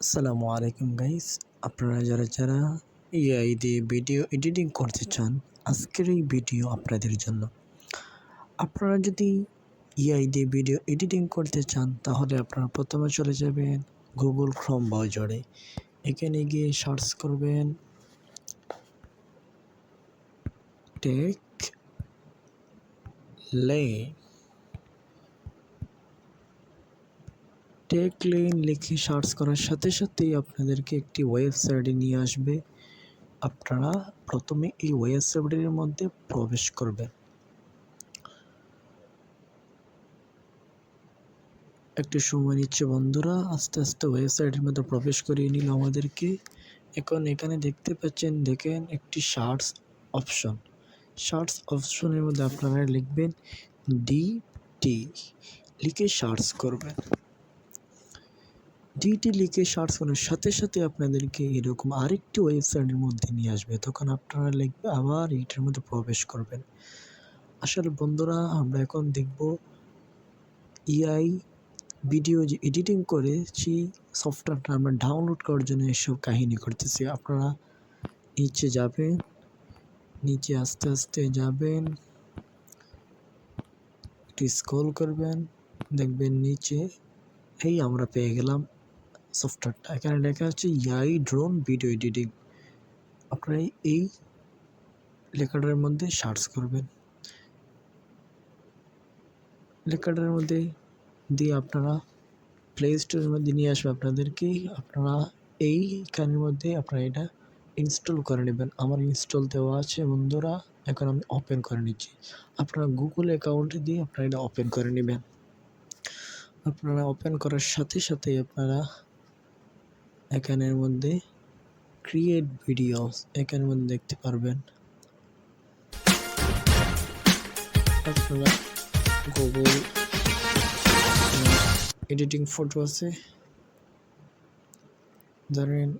আসসালামু আলাইকুম গাইস, আপনারা যারা এআই দিয়ে ভিডিও এডিটিং করতে চান, আজকের এই ভিডিও আপনাদের জন্য। আপনারা যদি এআই দিয়ে ভিডিও এডিটিং করতে চান তাহলে আপনারা প্রথমে চলে যাবেন গুগল ক্রোম ব্রাউজারে। এখানে গিয়ে সার্চ করবেন টেকলেন লিখে সার্চ করার সাথে সাথেই আপনাদেরকে একটি ওয়েবসাইটে নিয়ে আসবে। আপনারা প্রথমে এই ওয়েবসাইটের মধ্যে প্রবেশ করবেন। একটু সময় নিচ্ছে বন্ধুরা, আস্তে আস্তে ওয়েবসাইটের মধ্যে প্রবেশ করিয়ে নিল আমাদেরকে। এখন এখানে দেখতে পাচ্ছেন, দেখেন একটি সার্চ অপশনের মধ্যে আপনারা লিখবেন ডিটি, লিখে সার্চ করবেন। ডিটি লিখে সার্চ করার সাথে সাথে আপনাদেরকে এরকম আরেকটি ওয়েবসাইটের মধ্যে নিয়ে আসবে। তখন আপনারা লিখবে আবার এইটার মধ্যে প্রবেশ করবেন। আসলে বন্ধুরা, আমরা এখন দেখব এআই ভিডিও যে এডিটিং করেছি সফটওয়্যারটা আমরা ডাউনলোড করার জন্য এসব কাহিনী করতেছি। আপনারা নিচে যাবেন, নিচে আস্তে আস্তে যাবেন, একটু স্ক্রল করবেন, দেখবেন নিচে এই আমরা পেয়ে গেলাম সফটওয়্যারটা। এখানে লেখা আছে এআই ড্রোন ভিডিও এডিটিং। আপনারা এই লেখাটার মধ্যে সার্চ করবেন। লেখাটার মধ্যে দিয়ে আপনারা প্লে স্টোরের মধ্যে নিয়ে আসবে আপনাদেরকে। আপনারা এইখানের মধ্যে আপনারা এটা ইনস্টল করে নেবেন। আমার ইনস্টল দেওয়া আছে বন্ধুরা, এখন আমি ওপেন করে নিচ্ছি। আপনারা গুগল অ্যাকাউন্ট দিয়ে আপনারা এটা ওপেন করে নেবেন। আপনারা ওপেন করার সাথে সাথে আপনারা এখানের মধ্যে ক্রিয়েট ভিডিওস এখানের মধ্যে দেখতে পারবেন। আপনারা গুগল এডিটিং ফটো আছে, ধরেন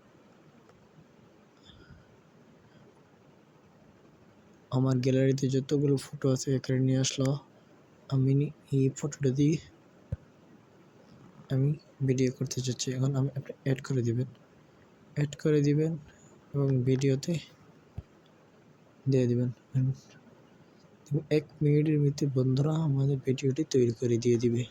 আমার গ্যালারিতে যতগুলো ফটো আছে এখানে নিয়ে আসলো। আমি এই ফটোটা দিয়ে আমি ভিডিও করতে চাচ্ছি। এখন আপনি অ্যাড করে দিবেন এবং ভিডিওতে দিয়ে দিবেন। 1 মিনিটের ভিতরে বন্ধুরা আমাদের ভিডিওটি তৈরি করে দিয়ে দিবে।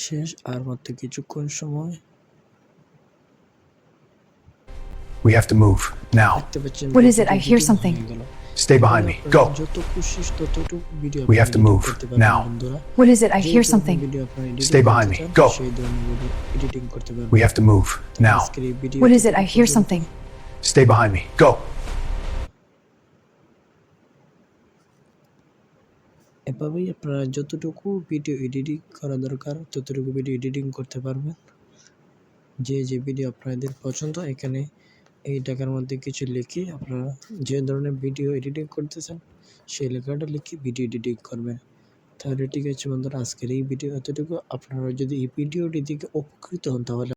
শেষ আর মাত্র কিছুক্ষণ সময়। We have to move now. What is it? I hear something. Stay behind me. Go. We have to move now. What is it? I hear something. Stay behind me. Go. We have to move now. What is it? I hear something. Stay behind me. Go. এভাবেই আপনারা যতটুকু video editing করা দরকার ততটুকু video editing করতে পারবেন। যে video আপনাদের পছন্দ এখানে এই টাকার মধ্যে কিছু লিখে আপনারা যে ধরনের ভিডিও এডিটিং করতেছেন সেই লেখাটা লিখে ভিডিও এডিটিং করবেন। তাহলে ঠিক আছে বন্ধুরা, আজকের এই ভিডিও এতটুকু। আপনারা যদি এই ভিডিওটি থেকে উপকৃত হন তাহলে